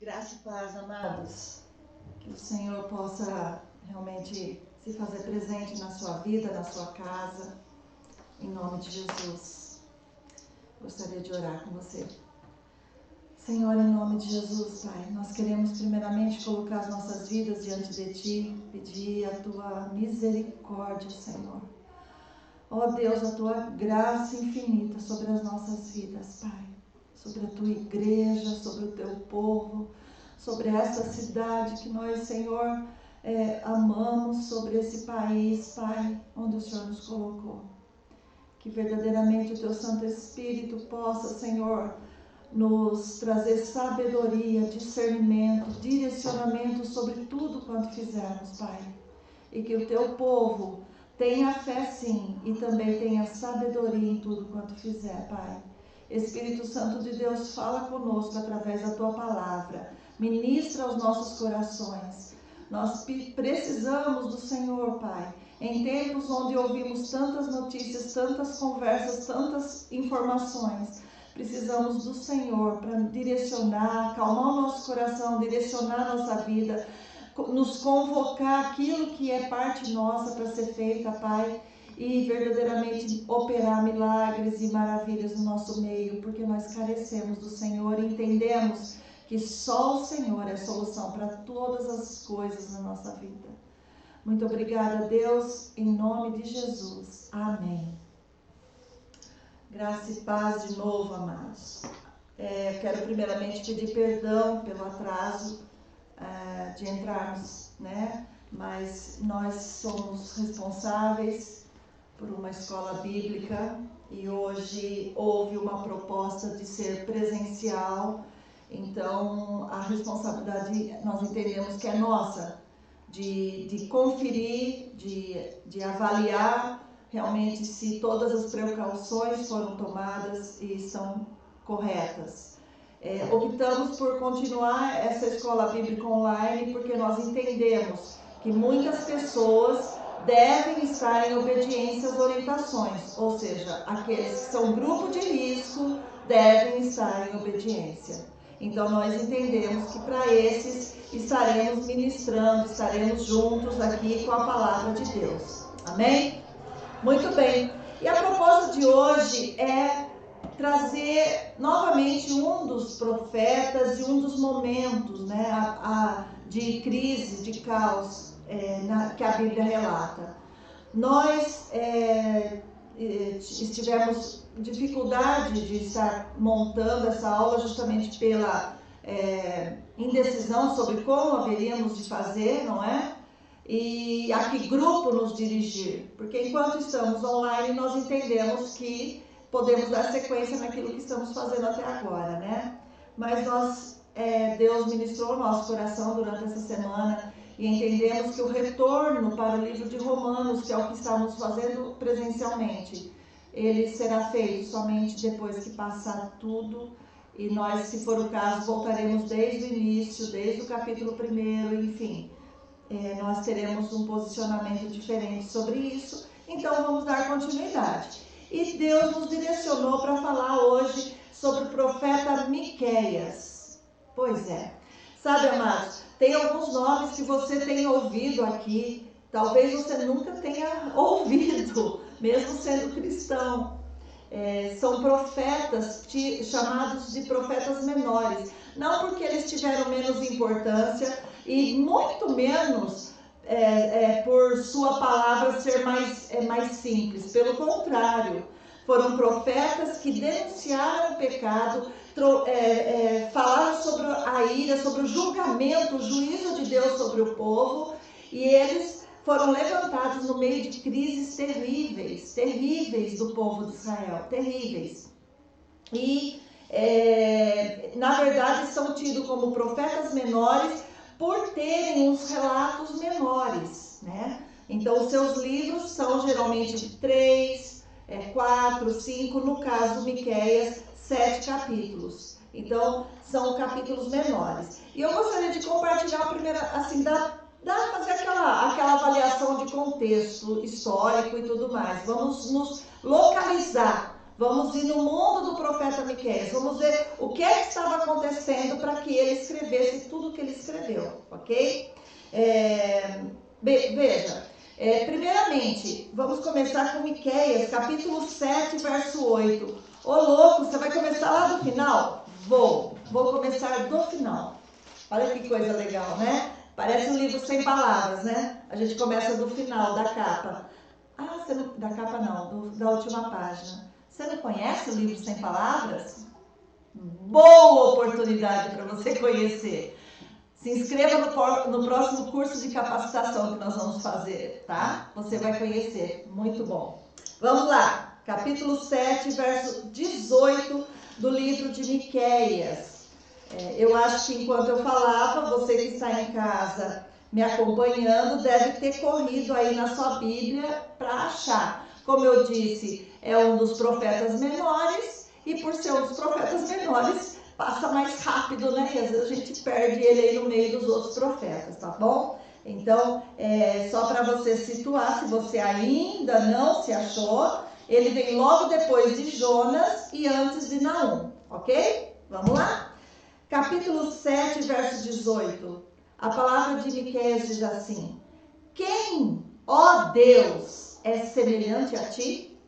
Graça e paz, amados. Que o Senhor possa realmente se fazer presente na sua vida, na sua casa, em nome de Jesus. Gostaria de orar com você. Senhor, em nome de Jesus, Pai, nós queremos primeiramente colocar as nossas vidas diante de Ti, pedir a Tua misericórdia, Senhor. Ó Deus, a Tua graça infinita sobre as nossas vidas, Pai. Sobre a Tua igreja, sobre o Teu povo, sobre essa cidade que nós, Senhor, amamos, sobre esse país, Pai, onde o Senhor nos colocou. Que verdadeiramente o Teu Santo Espírito possa, Senhor, nos trazer sabedoria, discernimento, direcionamento sobre tudo quanto fizermos, Pai. E que o Teu povo tenha fé sim e também tenha sabedoria em tudo quanto fizer, Pai. Espírito Santo de Deus, fala conosco através da Tua palavra. Ministra aos nossos corações. Nós precisamos do Senhor, Pai. Em tempos onde ouvimos tantas notícias, tantas conversas, tantas informações, precisamos do Senhor para direcionar, acalmar o nosso coração, direcionar a nossa vida, nos convocar aquilo que é parte nossa para ser feita, Pai, e verdadeiramente operar milagres e maravilhas no nosso meio, porque nós carecemos do Senhor e entendemos que só o Senhor é a solução para todas as coisas na nossa vida. Muito obrigada, Deus, em nome de Jesus. Amém. Graça e paz de novo, amados. Quero primeiramente pedir perdão pelo atraso de entrarmos, né? Mas nós somos responsáveis por uma escola bíblica e hoje houve uma proposta de ser presencial, então a responsabilidade nós entendemos que é nossa, de conferir, de avaliar realmente se todas as precauções foram tomadas e são corretas. Optamos por continuar essa escola bíblica online porque nós entendemos que muitas pessoas devem estar em obediência às orientações, ou seja, aqueles que são grupo de risco devem estar em obediência. Então nós entendemos que para esses estaremos ministrando, estaremos juntos aqui com a palavra de Deus. Amém? Muito bem. E a proposta de hoje é trazer novamente um dos profetas e um dos momentos, né, de crise, de caos que a Bíblia relata. Nós tivemos dificuldade de estar montando essa aula justamente pela indecisão sobre como haveríamos de fazer, não é? E a que grupo nos dirigir, porque enquanto estamos online nós entendemos que podemos dar sequência naquilo que estamos fazendo até agora, né? Mas Deus ministrou o nosso coração durante essa semana e entendemos que o retorno para o livro de Romanos, que é o que estamos fazendo presencialmente, ele será feito somente depois que passar tudo e nós, se for o caso, voltaremos desde o início, desde o capítulo 1, enfim. Nós teremos um posicionamento diferente sobre isso, então vamos dar continuidade. E Deus nos direcionou para falar hoje sobre o profeta Miqueias. Pois é, sabe, amados, tem alguns nomes que você tem ouvido aqui, talvez você nunca tenha ouvido, mesmo sendo cristão. São profetas chamados de profetas menores, não porque eles tiveram menos importância e muito menos por sua palavra ser mais simples. Pelo contrário, foram profetas que denunciaram o pecado, falaram sobre a ira, sobre o julgamento, o juízo de Deus sobre o povo, e eles foram levantados no meio de crises terríveis do povo de Israel, terríveis. E, na verdade, são tidos como profetas menores por terem uns relatos menores, né? Então, os seus livros são geralmente de 3, 4, 5, no caso, Miqueias, 7 capítulos. Então, são capítulos menores. E eu gostaria de compartilhar primeiro, assim, fazer aquela avaliação de contexto histórico e tudo mais. Vamos nos localizar, Vamos ir no mundo do profeta Miqueias. Vamos ver o que estava acontecendo para que ele escrevesse tudo o que ele escreveu, ok? Veja, primeiramente, vamos começar com Miqueias, capítulo 7, verso 8. Ô louco, você vai começar lá do final? Vou começar do final. Olha que coisa legal, né? Parece um livro sem palavras, né? A gente começa do final, da capa. Você não, da capa não, da última página. Você não conhece o livro sem palavras? Boa oportunidade para você conhecer. Se inscreva no próximo curso de capacitação que nós vamos fazer, tá? Você vai conhecer. Muito bom. Vamos lá. Capítulo 7, verso 18 do livro de Miqueias. Eu acho que enquanto eu falava, você que está em casa me acompanhando deve ter corrido aí na sua Bíblia para achar. Como eu disse, é um dos profetas menores e por ser um dos profetas menores, passa mais rápido, né? E às vezes a gente perde ele aí no meio dos outros profetas, tá bom? Então, só para você situar, se você ainda não se achou, ele vem logo depois de Jonas e antes de Naum, ok? Vamos lá? Capítulo 7, verso 18. A palavra de Miqueias diz assim: quem, ó Deus, é semelhante a ti,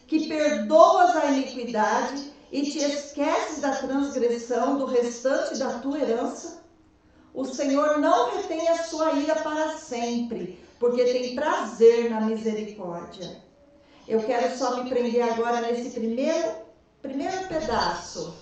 que perdoas a iniquidade e te esqueces da transgressão do restante da tua herança? O Senhor não retém a sua ira para sempre, porque tem prazer na misericórdia. Eu quero só me prender agora nesse primeiro pedaço.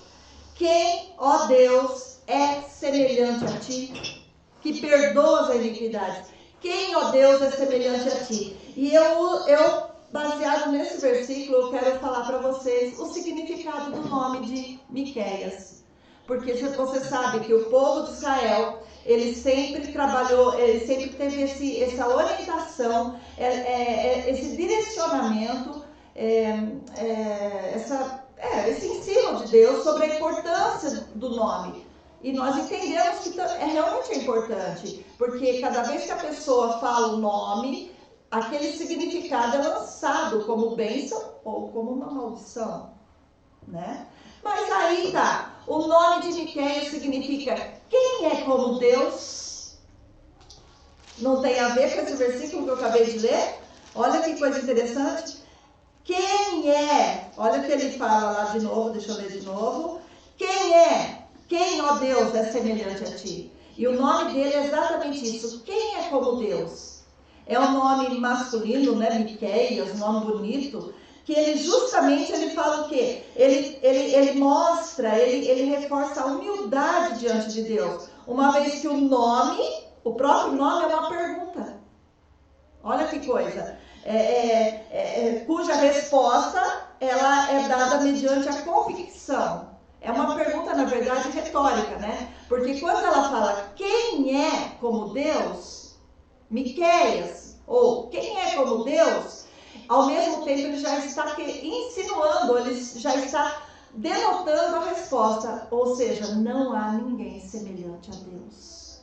Quem, ó Deus, é semelhante a ti, que perdoas a iniquidade? Quem, ó Deus, é semelhante a ti? E eu baseado nesse versículo, eu quero falar para vocês o significado do nome de Miqueias. Porque você sabe que o povo de Israel, ele sempre trabalhou, ele sempre teve essa orientação, esse direcionamento, esse ensino de Deus sobre a importância do nome. E nós entendemos que realmente importante, porque cada vez que a pessoa fala o nome, aquele significado é lançado como bênção ou como uma maldição, né? Mas aí tá, o nome de Miqueias significa quem é como Deus. Não tem a ver com esse versículo que eu acabei de ler? Olha que coisa interessante. Quem é, olha o que ele fala lá de novo, deixa eu ler de novo. Quem, ó Deus, é semelhante a ti? E o nome dele é exatamente isso. Quem é como Deus? É um nome masculino, né? Miqueias, um nome bonito, que ele justamente ele fala o quê? Ele mostra, ele reforça a humildade diante de Deus. Uma vez que o próprio nome é uma pergunta. Olha que coisa. Cuja resposta ela é dada mediante a convicção. É uma pergunta, na verdade, retórica, né? Porque quando ela fala quem é como Deus, Miqueias, ou quem é como Deus, ao mesmo tempo ele já está insinuando, ele já está denotando a resposta, ou seja, não há ninguém semelhante a Deus.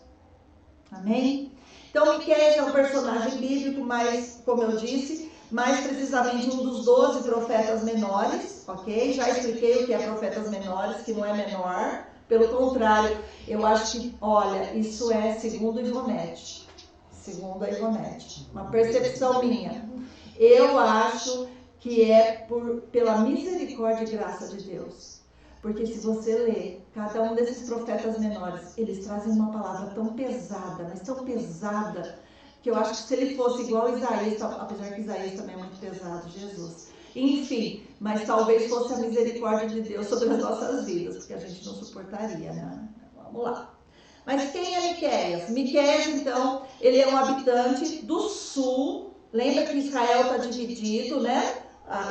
Amém? Então, Miqueias é um personagem bíblico, mas, como eu disse, mais precisamente um dos 12 profetas menores, ok? Já expliquei o que é profetas menores, que não é menor. Pelo contrário, eu acho que, olha, isso é segundo a Ivonete, uma percepção minha. Eu acho que é pela misericórdia e graça de Deus. Porque se você ler cada um desses profetas menores, eles trazem uma palavra tão pesada, mas tão pesada, que eu acho que se ele fosse igual a Isaías, apesar que Isaías também é muito pesado, Jesus. Enfim, mas talvez fosse a misericórdia de Deus sobre as nossas vidas, porque a gente não suportaria, né? Vamos lá. Mas quem é Miqueias? Miqueias, então, ele é um habitante do sul. Lembra que Israel está dividido, né?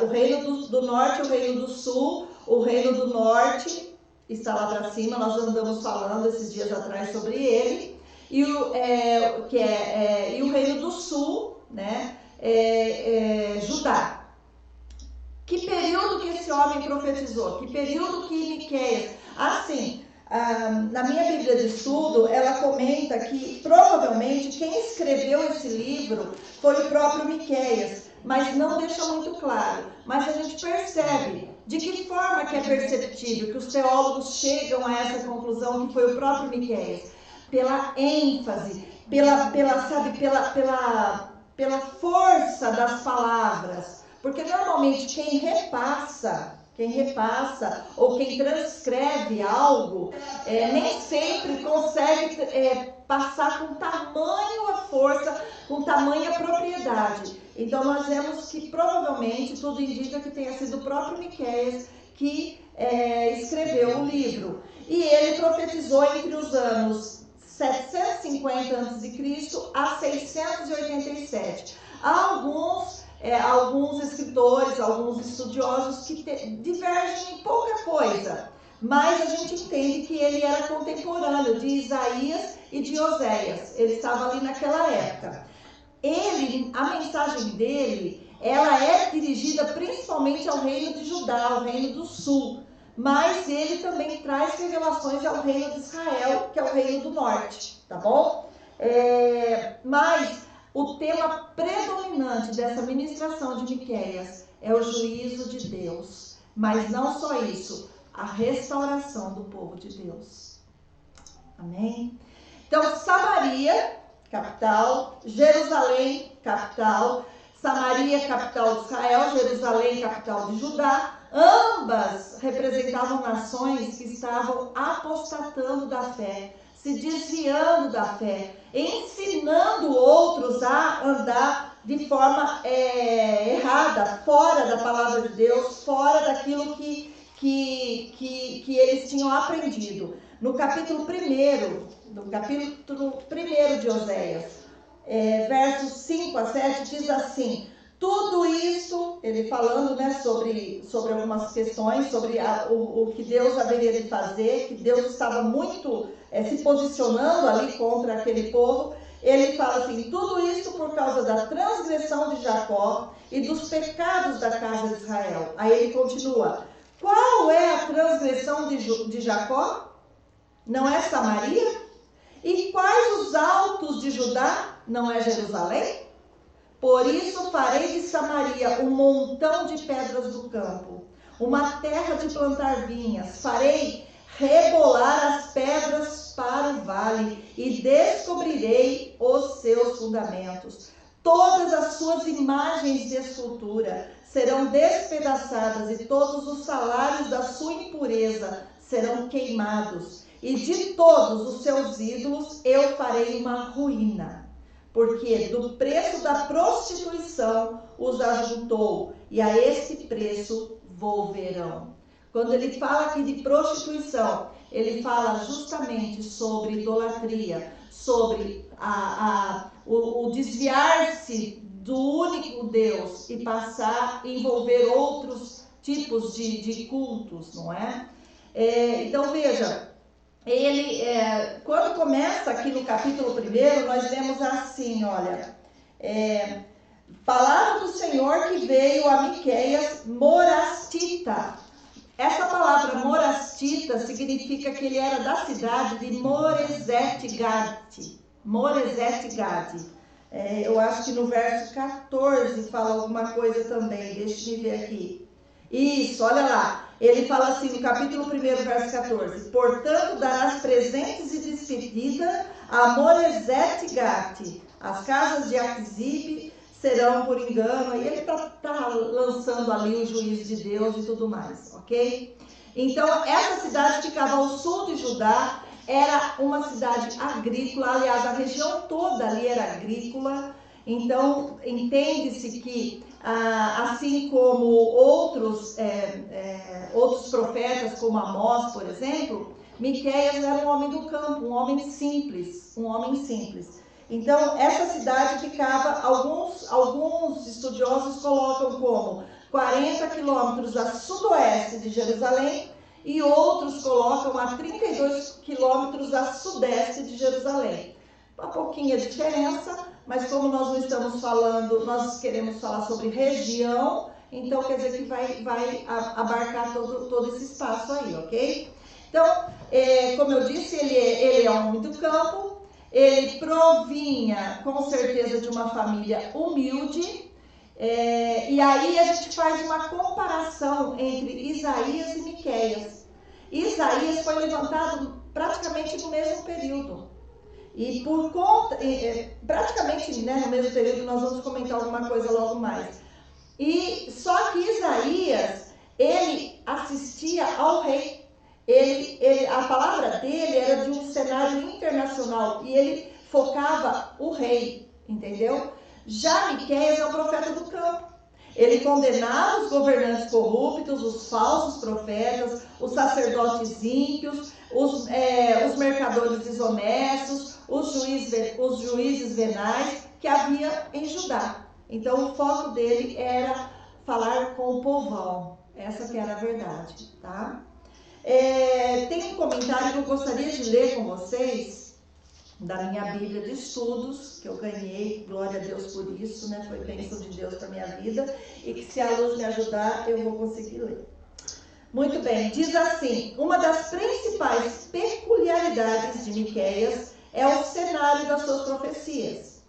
O reino do norte e o reino do sul. O reino do norte está lá para cima, nós andamos falando esses dias atrás sobre ele. E o reino do sul, né? Judá. Que período que esse homem profetizou? Que período que Miqueias? Assim, na minha Bíblia de estudo, ela comenta que provavelmente quem escreveu esse livro foi o próprio Miqueias. mas não deixa muito claro. Mas a gente percebe. De que forma que é perceptível que os teólogos chegam a essa conclusão que foi o próprio Miqueias? Pela ênfase, pela força das palavras. Porque normalmente quem repassa ou quem transcreve algo, nem sempre consegue passar com tamanha força, com tamanha propriedade. Então nós vemos que provavelmente tudo indica que tenha sido o próprio Miqueias que escreveu o livro. E ele profetizou entre os anos 750 a.C. a 687. Há alguns escritores, alguns estudiosos que divergem em pouca coisa, mas a gente entende que ele era contemporâneo de Isaías e de Oséias. Ele estava ali naquela época. A mensagem dele, ela é dirigida principalmente ao reino de Judá, ao reino do sul, mas ele também traz revelações ao reino de Israel, que é o reino do norte, tá bom? Mas o tema predominante dessa ministração de Miqueias é o juízo de Deus, mas não só isso, a restauração do povo de Deus. Amém? Então, Samaria, capital, Jerusalém, capital, Samaria, capital de Israel, Jerusalém, capital de Judá, ambas representavam nações que estavam apostatando da fé, se desviando da fé, ensinando outros a andar de forma errada, fora da palavra de Deus, fora daquilo que eles tinham aprendido. No capítulo 1 de Oséias, versos 5 a 7, diz assim: tudo isso, ele falando, sobre algumas questões, sobre o que Deus haveria de fazer, que Deus estava muito se posicionando ali contra aquele povo. Ele fala assim: tudo isso por causa da transgressão de Jacó e dos pecados da casa de Israel. Aí ele continua: qual é a transgressão de Jacó? Não é Samaria? E quais os altos de Judá? Não é Jerusalém? Por isso farei de Samaria um montão de pedras do campo, uma terra de plantar vinhas. Farei rebolar as pedras para o vale e descobrirei os seus fundamentos. Todas as suas imagens de escultura serão despedaçadas e todos os salários da sua impureza serão queimados. E de todos os seus ídolos eu farei uma ruína. Porque do preço da prostituição os ajuntou, e a esse preço volverão. Quando ele fala aqui de prostituição, ele fala justamente sobre idolatria, sobre o desviar-se do único Deus e passar a envolver outros tipos de cultos, não é? Então veja, quando começa aqui no capítulo 1, nós vemos assim, olha, palavra do Senhor que veio a Miqueias morastita. Essa palavra morastita significa que ele era da cidade de Moresete-Gade. Eu acho que no verso 14 fala alguma coisa também, deixa eu ver aqui. Isso, olha lá. Ele fala assim no capítulo 1, verso 14: portanto, darás presentes e despedida a Moresete-Gade. As casas de Aquisibe serão por engano. E ele está lançando ali o juízo de Deus e tudo mais, ok? Então, essa cidade ficava ao sul de Judá, era uma cidade agrícola. Aliás, a região toda ali era agrícola. Então, entende-se que, assim como outros profetas, como Amós, por exemplo, Miqueias era um homem do campo, um homem simples. Então, essa cidade ficava, alguns estudiosos colocam como 40 quilômetros a sudoeste de Jerusalém, e outros colocam a 32 quilômetros a sudeste de Jerusalém. Uma pouquinha diferença, mas como nós não estamos falando, nós queremos falar sobre região, então quer dizer que vai abarcar todo esse espaço aí, ok? Então, como eu disse, ele é um homem do campo, ele provinha com certeza de uma família humilde, E aí a gente faz uma comparação entre Isaías e Miqueias. Isaías foi levantado praticamente no mesmo período. E por conta, praticamente, né, no mesmo período, nós vamos comentar alguma coisa logo mais. E só que Isaías, ele assistia ao rei. A palavra dele era de um cenário internacional e ele focava o rei, entendeu? Já Miqueias é o profeta do campo. Ele condenava os governantes corruptos, os falsos profetas, os sacerdotes ímpios, os mercadores desonestos, os juízes venais que havia em Judá. Então o foco dele era falar com o povão. Essa que era a verdade, tá? Tem um comentário que eu gostaria de ler com vocês, da minha Bíblia de Estudos, que eu ganhei, glória a Deus por isso, né? Foi bênção de Deus para minha vida, e que se a luz me ajudar, eu vou conseguir ler. Muito bem, diz assim: uma das principais peculiaridades de Miqueias é o cenário das suas profecias.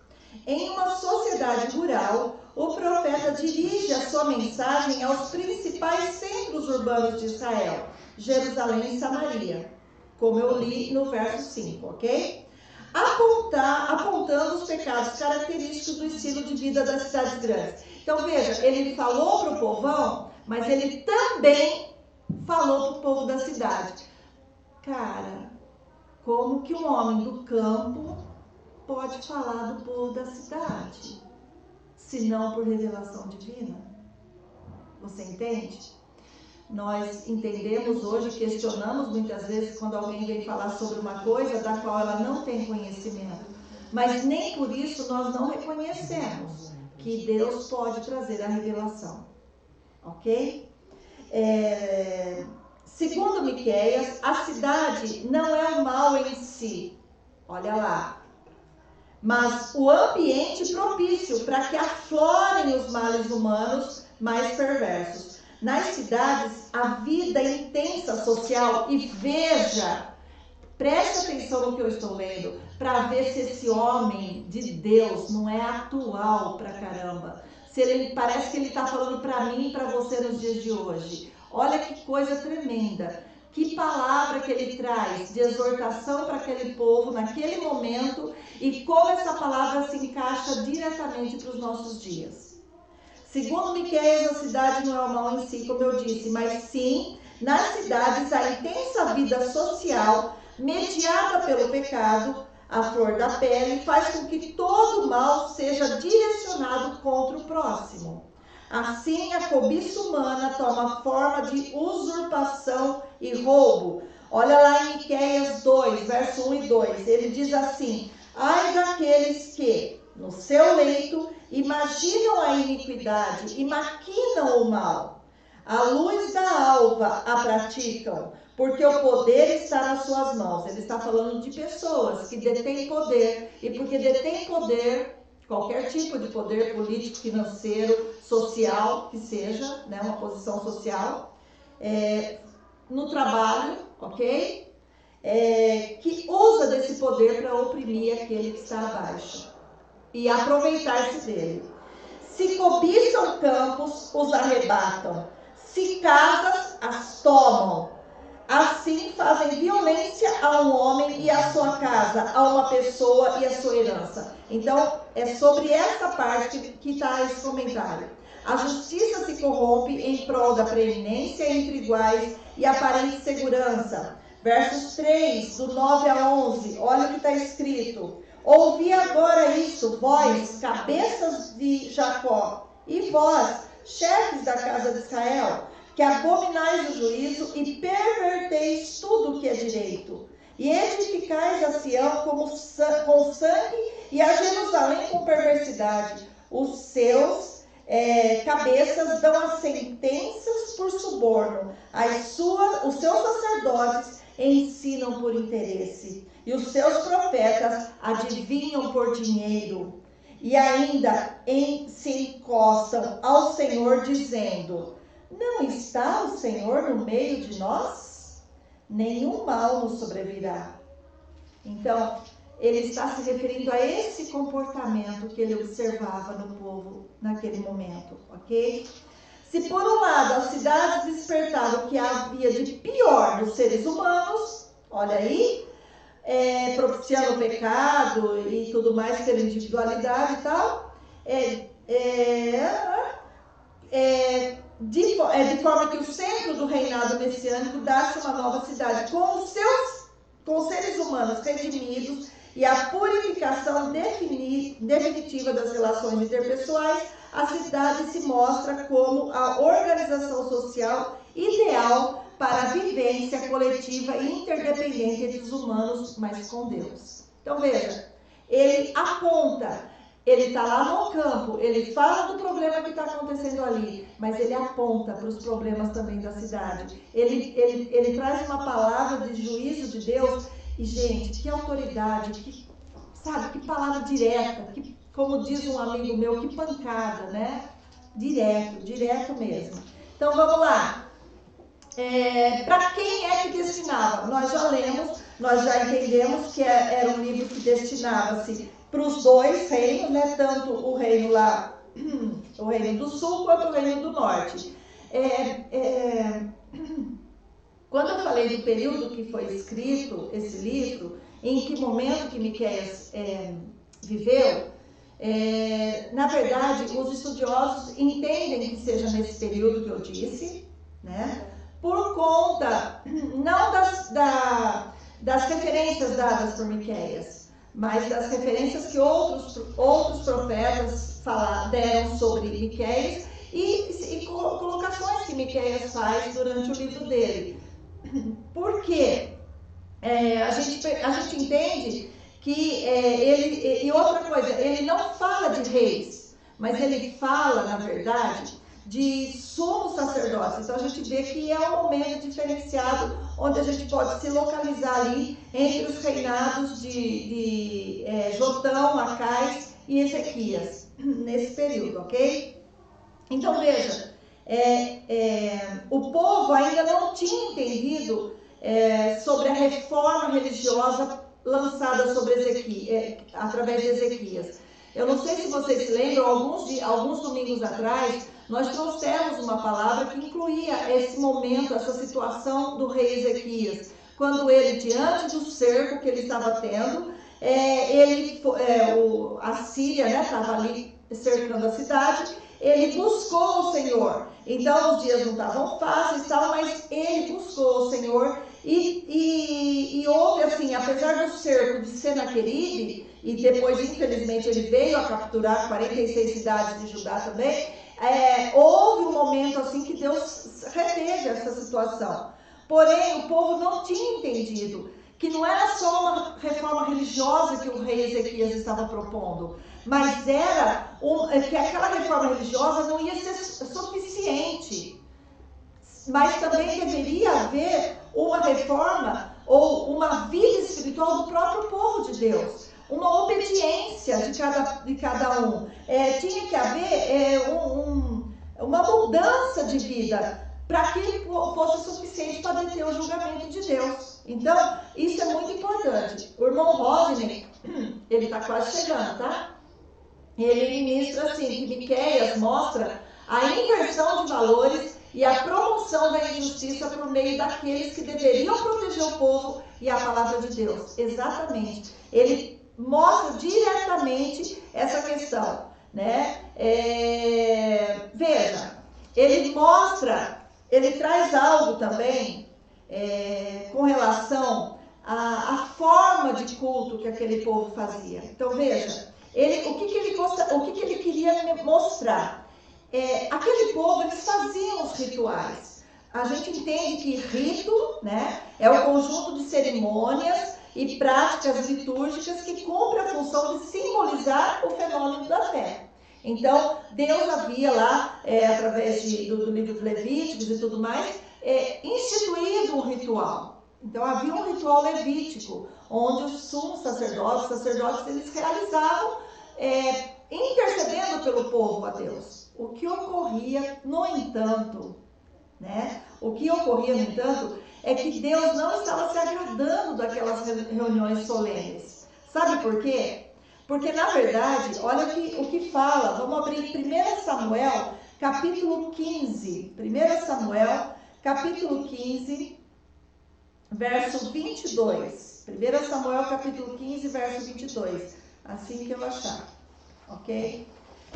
Em uma sociedade rural, o profeta dirige a sua mensagem aos principais centros urbanos de Israel, Jerusalém e Samaria, como eu li no verso 5, ok? Apontando os pecados característicos do estilo de vida das cidades grandes. Então veja, ele falou para o povão, mas ele também falou para o povo da cidade. Cara, como que um homem do campo pode falar do povo da cidade, se não por revelação divina? Você entende? Nós entendemos hoje, questionamos muitas vezes quando alguém vem falar sobre uma coisa da qual ela não tem conhecimento. Mas nem por isso nós não reconhecemos que Deus pode trazer a revelação. Ok? Segundo Miqueias, a cidade não é o mal em si. Olha lá. Mas o ambiente propício para que aflorem os males humanos mais perversos. Nas cidades, a vida intensa social, e veja, preste atenção no que eu estou lendo, para ver se esse homem de Deus não é atual pra caramba. Se ele parece que ele está falando para mim e para você nos dias de hoje. Olha que coisa tremenda. Que palavra que ele traz de exortação para aquele povo naquele momento e como essa palavra se encaixa diretamente para os nossos dias. Segundo Miqueias, a cidade não é o mal em si, como eu disse, mas sim, nas cidades, a intensa vida social, mediada pelo pecado, a flor da pele, faz com que todo mal seja direcionado contra o próximo. Assim, a cobiça humana toma forma de usurpação e roubo. Olha lá em Miqueias 2, verso 1 e 2, ele diz assim: ai daqueles que, no seu leito, imaginam a iniquidade e maquinam o mal. A luz da alva a praticam, porque o poder está nas suas mãos. Ele está falando de pessoas que detêm poder, e porque detêm poder, qualquer tipo de poder político, financeiro, social, que seja, né, uma posição social, no trabalho, ok? Que usa desse poder para oprimir aquele que está abaixo e aproveitar-se dele. Se cobiçam campos, os arrebatam. Se casas, as tomam. Assim fazem violência a um homem e a sua casa, a uma pessoa e a sua herança. Então, é sobre essa parte que está esse comentário. A justiça se corrompe em prol da preeminência entre iguais e aparente segurança. Versos 3, do 9 a 11, olha o que está escrito. Ouvi agora isso, vós, cabeças de Jacó, e vós, chefes da casa de Israel, que abominais o juízo e perverteis tudo o que é direito, e edificais a Sião com sangue e a Jerusalém com perversidade. Os seus cabeças dão as sentenças por suborno, os seus sacerdotes ensinam por interesse, e os seus profetas adivinham por dinheiro, e ainda se encostam ao Senhor dizendo: não está o Senhor no meio de nós? Nenhum mal nos sobrevirá. Então, ele está se referindo a esse comportamento que ele observava no povo naquele momento, ok? Se por um lado a cidade despertava o que havia de pior dos seres humanos, olha aí, propiciando o pecado e tudo mais pela individualidade e tal, de forma que o centro do reinado messiânico dá-se uma nova cidade com os seres humanos redimidos e a purificação definitiva das relações interpessoais, a cidade se mostra como a organização social ideal para a vivência coletiva e interdependente entre os humanos, mas com Deus. Então veja, ele aponta, ele está lá no campo, ele fala do problema que está acontecendo ali, mas ele aponta para os problemas também da cidade. Ele traz uma palavra de juízo de Deus. E, gente, que autoridade, que palavra direta, como diz um amigo meu, que pancada, né? Direto mesmo. Então, vamos lá. Para quem é que destinava? Nós já lemos, nós já entendemos que era um livro que destinava-se para os dois reinos, né? Tanto o reino lá, o reino do sul, quanto o reino do norte. Quando eu falei do período que foi escrito esse livro, em que momento que Miqueias viveu, na verdade, os estudiosos entendem que seja nesse período que eu disse, né? Por conta, não das referências dadas por Miqueias, mas das referências que outros profetas deram sobre Miqueias e colocações que Miqueias faz durante o livro dele. Por quê? A gente entende que e outra coisa, ele não fala de reis, mas ele fala, na verdade, de sumos sacerdotes. Então a gente vê que é um momento diferenciado, onde a gente pode se localizar ali entre os reinados de Jotão, Acais e Ezequias, nesse período, ok? Então veja, o povo ainda não tinha entendido sobre a reforma religiosa lançada sobre através de Ezequias. Eu não sei se vocês se lembram, alguns domingos atrás, nós trouxemos uma palavra que incluía esse momento, essa situação do rei Ezequias, quando ele, diante do cerco que ele estava tendo, a Síria, né, estava ali cercando a cidade, ele buscou o Senhor. Então os dias não estavam fáceis, mas ele buscou o Senhor e houve assim, apesar do cerco de Senaqueribe, e depois infelizmente ele veio a capturar 46 cidades de Judá também, houve um momento assim que Deus reteve essa situação. Porém, o povo não tinha entendido que não era só uma reforma religiosa que o rei Ezequias estava propondo, mas era que aquela reforma religiosa não ia ser suficiente, mas também deveria haver uma reforma ou uma vida espiritual do próprio povo de Deus, uma obediência de cada um. Tinha que haver uma mudança de vida para que fosse suficiente para deter o julgamento de Deus. Então, isso é muito importante. O irmão Rodney, ele está quase chegando, tá? Ele ministra assim, que Miqueias mostra a inversão de valores e a promoção da injustiça por meio daqueles que deveriam proteger o povo e a palavra de Deus. Exatamente. Ele mostra diretamente essa questão, né? Veja, ele traz algo também com relação à forma de culto que aquele povo fazia. Então veja, o que ele queria mostrar? Aquele povo, eles faziam os rituais. A gente entende que rito, né, é o conjunto de cerimônias e práticas litúrgicas que cumpre a função de simbolizar o fenômeno da fé. Então, Deus havia lá, através do livro de Levíticos e tudo mais, instituído um ritual. Então, havia um ritual levítico, onde os sumos sacerdotes, eles realizavam, intercedendo pelo povo a Deus. O que ocorria, no entanto, é que Deus não estava se agradando daquelas reuniões solenes, Sabe por quê? Porque, na verdade, olha o que fala. Vamos abrir 1 Samuel, capítulo 15. 1 Samuel, capítulo 15, verso 22. 1 Samuel, capítulo 15, verso 22. Assim que eu achar. Ok?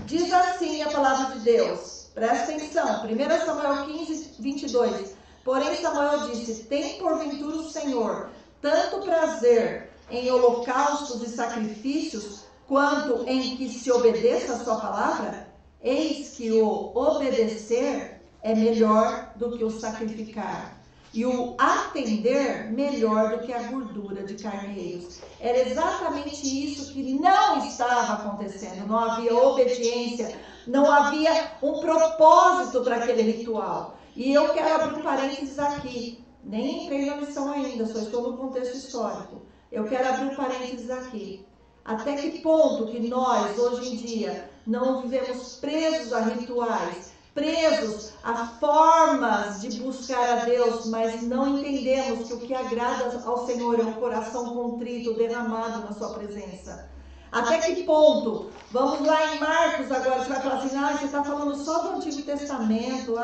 Diz assim a palavra de Deus. Presta atenção. 1 Samuel 15, 22. Porém, Samuel disse: tem porventura o Senhor tanto prazer em holocaustos e sacrifícios, quanto em que se obedeça a sua palavra? Eis que o obedecer é melhor do que o sacrificar, e o atender melhor do que a gordura de carneiros. Era exatamente isso que não estava acontecendo. Não havia obediência, não havia um propósito para aquele ritual. E eu quero abrir um parênteses aqui. Nem entrei na lição ainda, só estou no contexto histórico. Eu quero abrir um parênteses aqui. Até que ponto que nós, hoje em dia, não vivemos presos a rituais, presos a formas de buscar a Deus, mas não entendemos que o que agrada ao Senhor é um coração contrito, derramado na sua presença. Até que ponto? Vamos lá em Marcos agora, você vai falar assim: você está falando só do Antigo Testamento,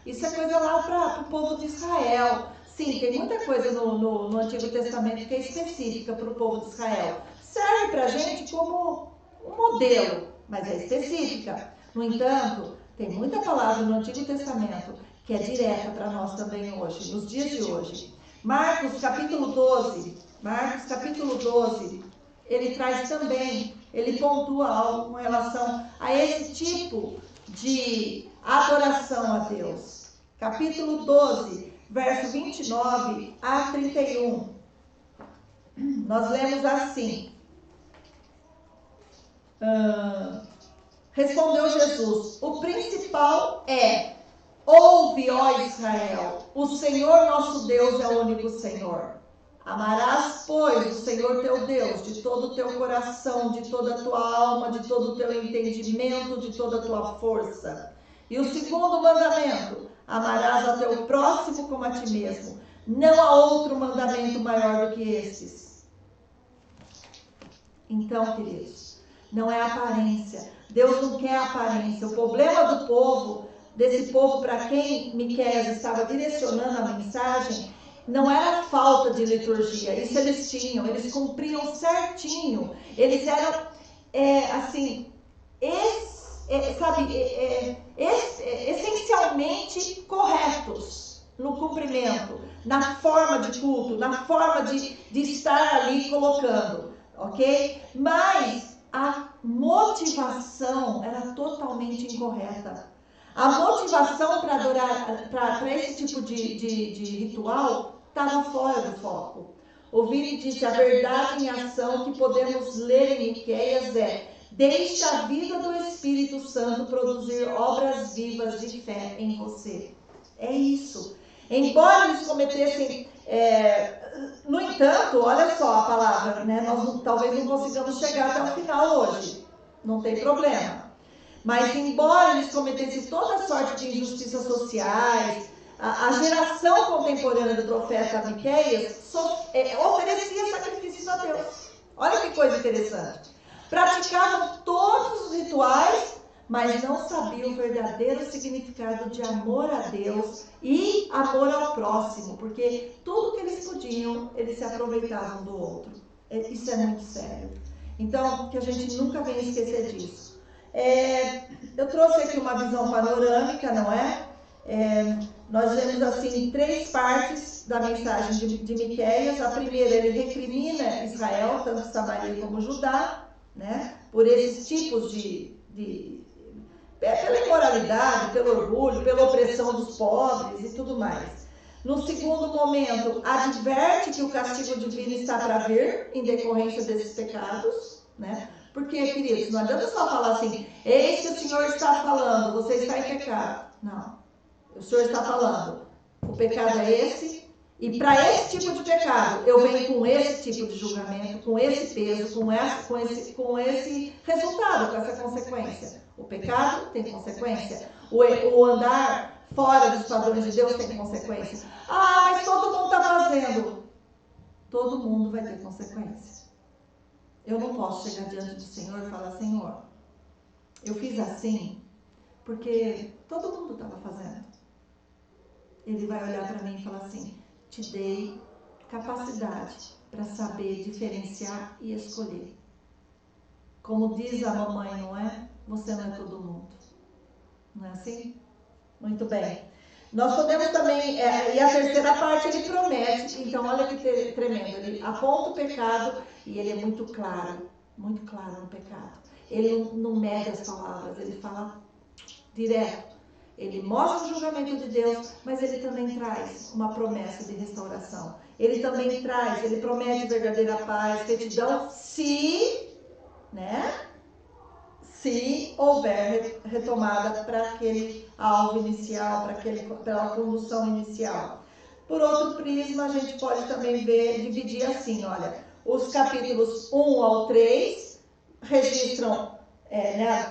isso é coisa lá para o povo de Israel. Sim, tem muita coisa no Antigo Testamento que é específica para o povo de Israel. Serve para a gente como um modelo, mas é específica. No entanto, tem muita palavra no Antigo Testamento que é direta para nós também hoje, nos dias de hoje. Marcos capítulo 12, ele traz também, ele pontua algo com relação a esse tipo de adoração a Deus. Capítulo 12, verso 29 a 31. Nós lemos assim. Respondeu Jesus: o principal é: ouve, ó Israel, o Senhor nosso Deus é o único Senhor. Amarás, pois, o Senhor teu Deus de todo o teu coração, de toda a tua alma, de todo o teu entendimento, de toda a tua força. E o segundo mandamento: amarás ao teu próximo como a ti mesmo. Não há outro mandamento maior do que estes. Então, queridos, não é aparência. Deus não quer aparência. O problema do povo, desse povo para quem Miqueias estava direcionando a mensagem, não era falta de liturgia. Isso eles tinham, eles cumpriam certinho. Eles eram, essencialmente corretos no cumprimento, na forma de culto, na forma de estar ali colocando, ok? Mas a motivação era totalmente incorreta. A motivação para adorar, para esse tipo de ritual, estava fora do foco. O Vini disse: a verdade em ação que podemos ler em Miqueias é: deixe a vida do Espírito Santo produzir obras vivas de fé em você. É isso. Embora eles cometessem... no entanto, olha só a palavra, né? Nós talvez não consigamos chegar até o final hoje. Não tem problema. Mas embora eles cometessem toda sorte de injustiças sociais, a geração contemporânea do profeta Miqueias oferecia sacrifícios a Deus. Olha que coisa interessante. Praticavam todos os rituais, mas não sabiam o verdadeiro significado de amor a Deus e amor ao próximo, porque tudo que eles podiam, eles se aproveitavam do outro. Isso é muito sério. Então, que a gente nunca venha esquecer disso. Eu trouxe aqui uma visão panorâmica, não é? Nós vemos assim 3 partes da mensagem de Miqueias. A primeira, ele recrimina Israel, tanto Samaria como Judá, né? Por esses tipos pela imoralidade, pelo orgulho, pela opressão dos pobres e tudo mais. No segundo momento, adverte que o castigo divino está para vir em decorrência desses pecados, né? Porque, queridos, não adianta só falar assim: eis que o Senhor está falando, você está em pecado. Não. O Senhor está falando: o pecado é esse, e para esse tipo de pecado, eu venho com esse tipo de julgamento, com esse peso, com esse resultado, com essa consequência. O pecado tem consequência. O andar fora dos padrões de Deus tem consequência. Mas todo mundo está fazendo. Todo mundo vai ter consequência. Eu não posso chegar diante do Senhor e falar, Senhor, eu fiz assim porque todo mundo estava fazendo. Ele vai olhar para mim e falar assim, te dei capacidade para saber diferenciar e escolher. Como diz a mamãe, não é? Você não é todo mundo. Não é assim? Muito bem. Nós podemos também, e a terceira parte ele promete, então olha que tremendo, ele aponta o pecado e ele é muito claro no pecado. Ele não mede as palavras, ele fala direto. Ele mostra o julgamento de Deus, mas ele também traz uma promessa de restauração. Ele também traz, ele promete verdadeira paz, retidão, se houver retomada para aquele alvo inicial, para a condução inicial. Por outro prisma, a gente pode também dividir assim, olha, os capítulos 1 ao 3 registram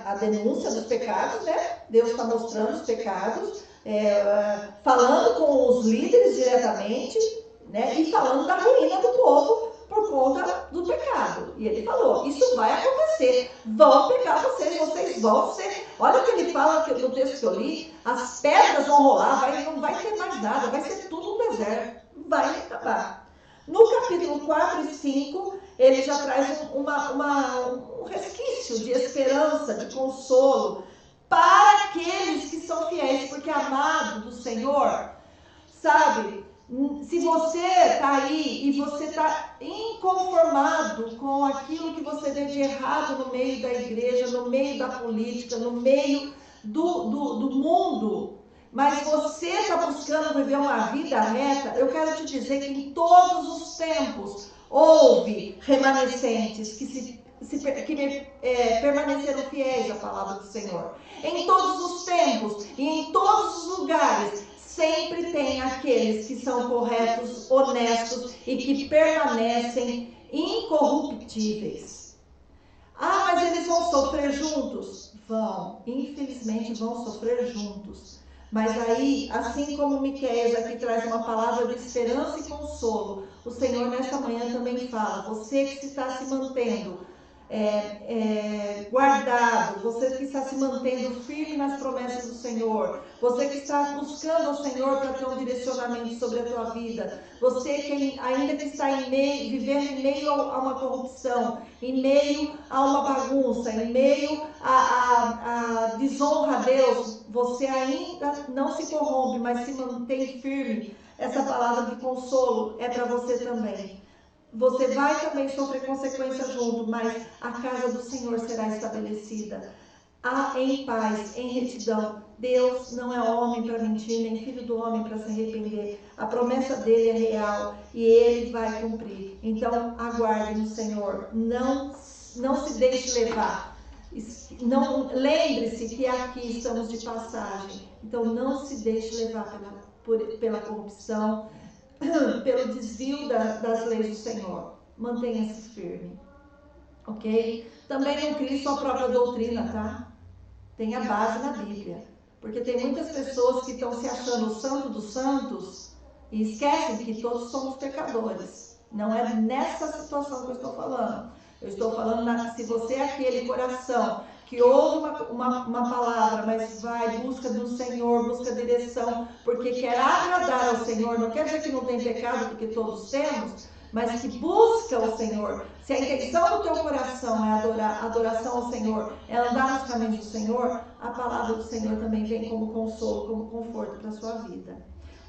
a denúncia dos pecados, né? Deus está mostrando os pecados, falando com os líderes diretamente, né? E falando da ruína do povo por conta do pecado. E ele falou, isso vai acontecer, vão pegar vocês vão ser... Olha o que ele fala no texto que eu li, as pedras vão rolar, não vai ter mais nada, vai ser tudo um deserto, vai acabar. No capítulo 4 e 5, ele já traz um resquício de esperança, de consolo, para aqueles que são fiéis, porque amado do Senhor, sabe... Se você está aí e você está inconformado com aquilo que você vê de errado no meio da igreja, no meio da política, no meio do mundo, mas você está buscando viver uma vida reta, eu quero te dizer que em todos os tempos houve remanescentes que permaneceram fiéis à palavra do Senhor. Em todos os tempos e em todos os lugares, sempre tem aqueles que são corretos, honestos e que permanecem incorruptíveis. Ah, mas eles vão sofrer juntos? Vão, infelizmente vão sofrer juntos. Mas aí, assim como Miqueias aqui traz uma palavra de esperança e consolo, o Senhor nesta manhã também fala, você que está se mantendo guardado, você que está se mantendo firme nas promessas do Senhor, você que está buscando ao Senhor para ter um direcionamento sobre a tua vida, você que ainda que está vivendo em meio a uma corrupção, em meio a uma bagunça, em meio a desonra a Deus, você ainda não se corrompe, mas se mantém firme. Essa palavra de consolo é para você também. Você vai também sofrer consequências junto, mas a casa do Senhor será estabelecida em paz, em retidão. Deus não é homem para mentir, nem filho do homem para se arrepender. A promessa dele é real e ele vai cumprir. Então, aguarde no Senhor. Não se deixe levar. Lembre-se que aqui estamos de passagem. Então, não se deixe levar pela corrupção, pelo desvio das leis do Senhor. Mantenha-se firme, ok? Também não crie sua própria doutrina, tá? Tenha base na Bíblia, porque tem muitas pessoas que estão se achando o santo dos santos e esquecem que todos somos pecadores. Não é nessa situação que eu estou falando. Eu estou falando, se você é aquele coração que ouve uma palavra, mas vai, busca do Senhor, busca direção, porque quer agradar ao Senhor, não quer dizer que não tem pecado, porque todos temos, mas que busca o Senhor. Se a intenção do teu coração é adoração ao Senhor, é andar nos caminhos do Senhor, a palavra do Senhor também vem como consolo, como conforto para a sua vida.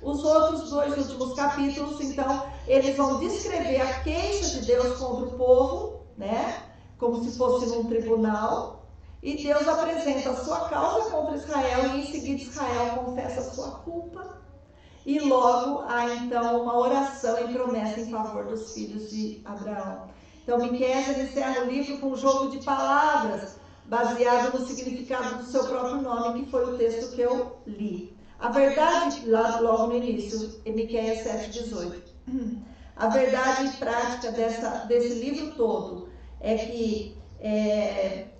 Os outros 2 últimos capítulos, então, eles vão descrever a queixa de Deus contra o povo, né? Como se fosse num tribunal. E Deus apresenta a sua causa contra Israel e em seguida Israel confessa a sua culpa. E logo há então uma oração e promessa em favor dos filhos de Abraão. Então Miqueias encerra o livro com um jogo de palavras baseado no significado do seu próprio nome, que foi o texto que eu li. A verdade, lá logo no início, em Miqueias 7,18. A verdade prática desse livro todo é que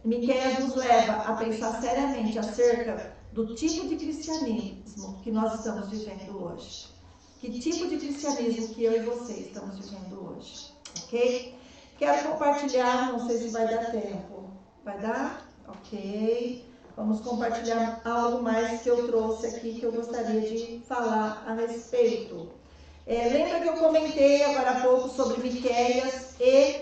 Miqueias nos leva a pensar seriamente acerca do tipo de cristianismo que nós estamos vivendo hoje. Que tipo de cristianismo que eu e você estamos vivendo hoje, ok? Quero compartilhar, não sei se vai dar tempo. Vai dar? Ok. Vamos compartilhar algo mais que eu trouxe aqui, que eu gostaria de falar a respeito. Lembra que eu comentei agora há pouco sobre Miqueias e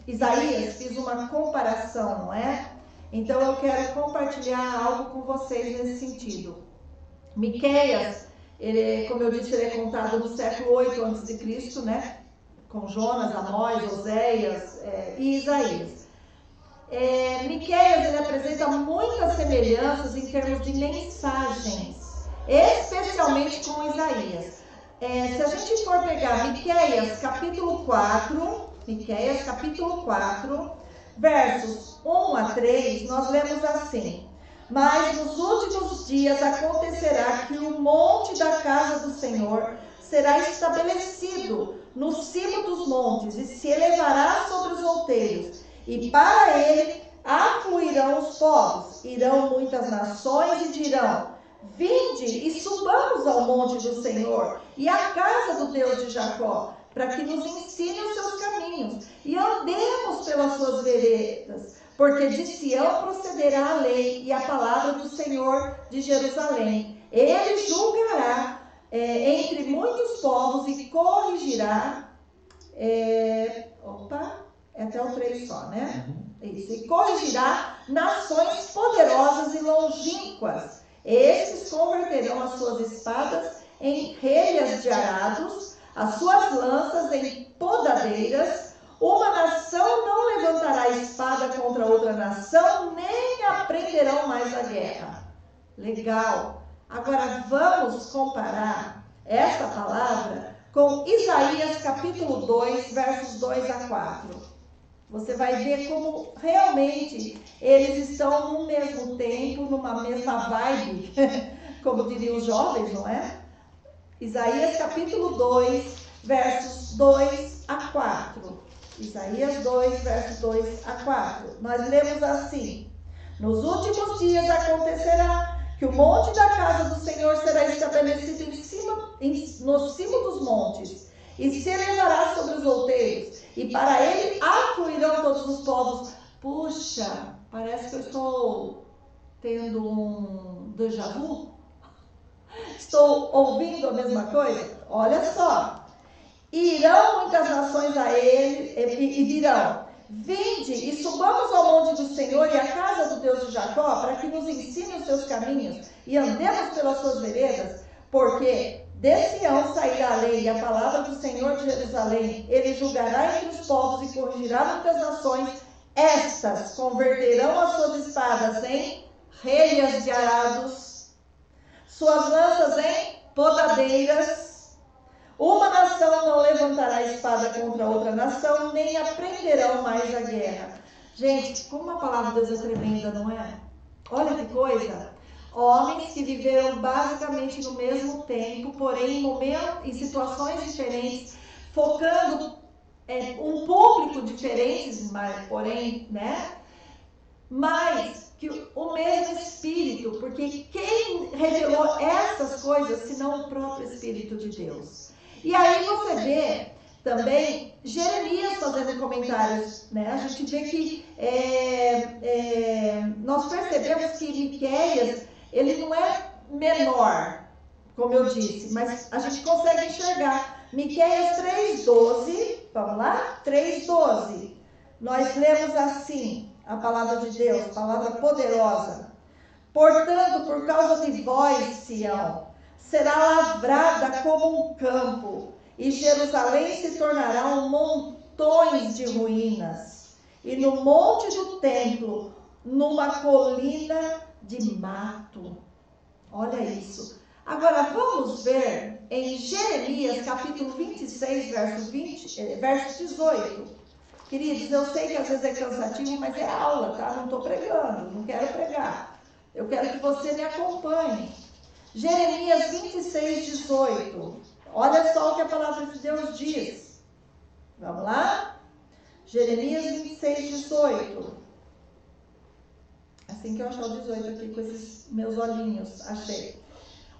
Isaías? Fiz uma comparação, não é? Então eu quero compartilhar algo com vocês nesse sentido. Miqueias, como eu disse, ele é contado no século 8 a.C., né? Com Jonas, Amós, Oséias e Isaías. Miqueias, ele apresenta muitas semelhanças em termos de mensagens, especialmente com Isaías. Se a gente for pegar Miqueias capítulo 4, versos 1 a 3, nós lemos assim: mas nos últimos dias acontecerá que o monte da casa do Senhor será estabelecido no cimo dos montes e se elevará sobre os outeiros, e para ele afluirão os povos. Irão muitas nações e dirão: vinde e subamos ao monte do Senhor e à casa do Deus de Jacó, para que nos ensine os seus caminhos e andemos pelas suas veredas. Porque de Sião procederá a lei e a palavra do Senhor de Jerusalém. Ele julgará entre muitos povos e corrigirá. Até o 3 só, né? Isso. E corrigirá nações poderosas e longínquas. Estes converterão as suas espadas em relhas de arados, as suas lanças em podadeiras. Uma nação não levantará espada contra outra nação, nem aprenderão mais a guerra. Legal. Agora vamos comparar essa palavra com Isaías capítulo 2, versos 2 a 4. Você vai ver como realmente eles estão no mesmo tempo, numa mesma vibe, como diriam os jovens, não é? Isaías capítulo 2, versos 2 a 4. Isaías 2, versos 2 a 4. Nós lemos assim: nos últimos dias acontecerá que o monte da casa do Senhor será estabelecido no cimo dos montes, e se elevará sobre os outeiros, e para ele afluirão todos os povos. Puxa, parece que eu estou tendo um déjà vu. Estou ouvindo a mesma coisa? Olha só. Irão muitas nações a ele e dirão: vinde e subamos ao monte do Senhor e à casa do Deus de Jacó, para que nos ensine os seus caminhos e andemos pelas suas veredas, porque de Sião sairá a lei e a palavra do Senhor de Jerusalém. Ele julgará entre os povos e corrigirá muitas nações. Estas converterão as suas espadas em relhas de arados, suas lanças em podadeiras. Uma nação não levantará espada contra outra nação, nem aprenderão mais a guerra. Gente, como a palavra de Deus é tremenda, não é? Olha que coisa. Homens que viveram basicamente no mesmo tempo, porém em situações diferentes, focando um público diferente, porém, né? Mas que o mesmo Espírito, porque quem revelou essas coisas, senão o próprio Espírito de Deus? E aí você vê também Jeremias fazendo comentários, né? A gente vê que nós percebemos que Miqueias, ele não é menor, como eu disse, mas a gente consegue enxergar. Miqueias 3:12, vamos lá? 3:12. Nós lemos assim a palavra de Deus, palavra poderosa. Portanto, por causa de vós, Sião, será lavrada como um campo, e Jerusalém se tornará montões de ruínas, e no monte do templo, numa colina de mato. Olha isso. Agora vamos ver em Jeremias capítulo 26, verso 18. Queridos, eu sei que às vezes é cansativo, mas é aula, tá? Não estou pregando, não quero pregar. Eu quero que você me acompanhe. Jeremias 26, 18. Olha só o que a palavra de Deus diz. Vamos lá? Jeremias 26, 18. Assim que eu achar o 18 aqui com esses meus olhinhos, achei.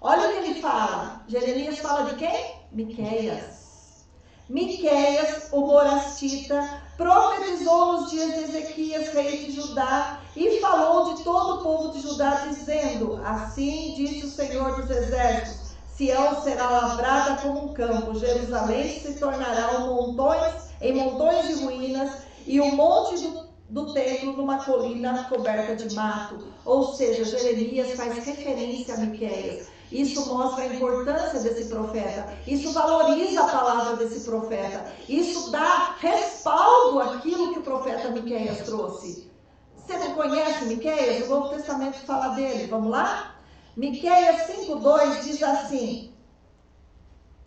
Olha o que ele fala. Jeremias fala de quem? Miqueias. Miqueias, o morastita, profetizou nos dias de Ezequias, rei de Judá, e falou de todo o povo de Judá, dizendo: assim disse o Senhor dos Exércitos, Sião será lavrada como um campo, Jerusalém se tornará em montões de ruínas, e o monte do templo numa colina coberta de mato. Ou seja, Jeremias faz referência a Miqueias. Isso mostra a importância desse profeta, isso valoriza a palavra desse profeta, isso dá respaldo àquilo que o profeta Miqueias trouxe. Você não conhece Miqueias? O Novo Testamento fala dele, vamos lá? Miqueias 5,2 diz assim: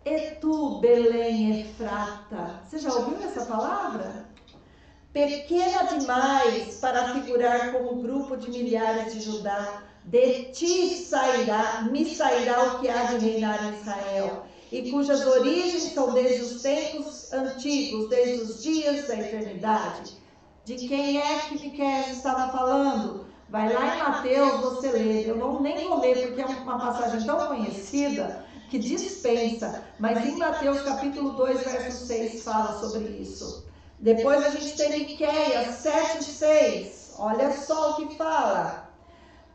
E tu, Belém Efrata, você já ouviu essa palavra? Pequena demais para figurar como grupo de milhares de Judá, de ti me sairá o que há de reinar em Israel, e cujas origens são desde os tempos antigos, desde os dias da eternidade. De quem é que Miqueias estava falando? Vai lá em Mateus, você lê. Eu nem vou ler porque é uma passagem tão conhecida que dispensa, mas em Mateus capítulo 2, verso 6 fala sobre isso. Depois a gente tem Miqueias 7,6. Olha só o que fala.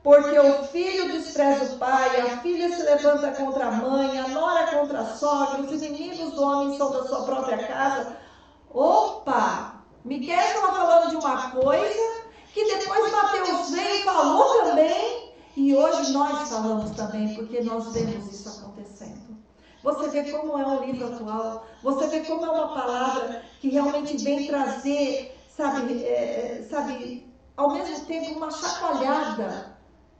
Porque o filho despreza o pai, a filha se levanta contra a mãe, a nora contra a sogra, os inimigos do homem são da sua própria casa. Opa! Miqueias estava falando de uma coisa que depois Mateus veio e falou também, e hoje nós falamos também, porque nós vemos isso acontecendo. Você vê como é um livro atual, você vê como é uma palavra que realmente vem trazer, sabe, ao mesmo tempo uma chacoalhada,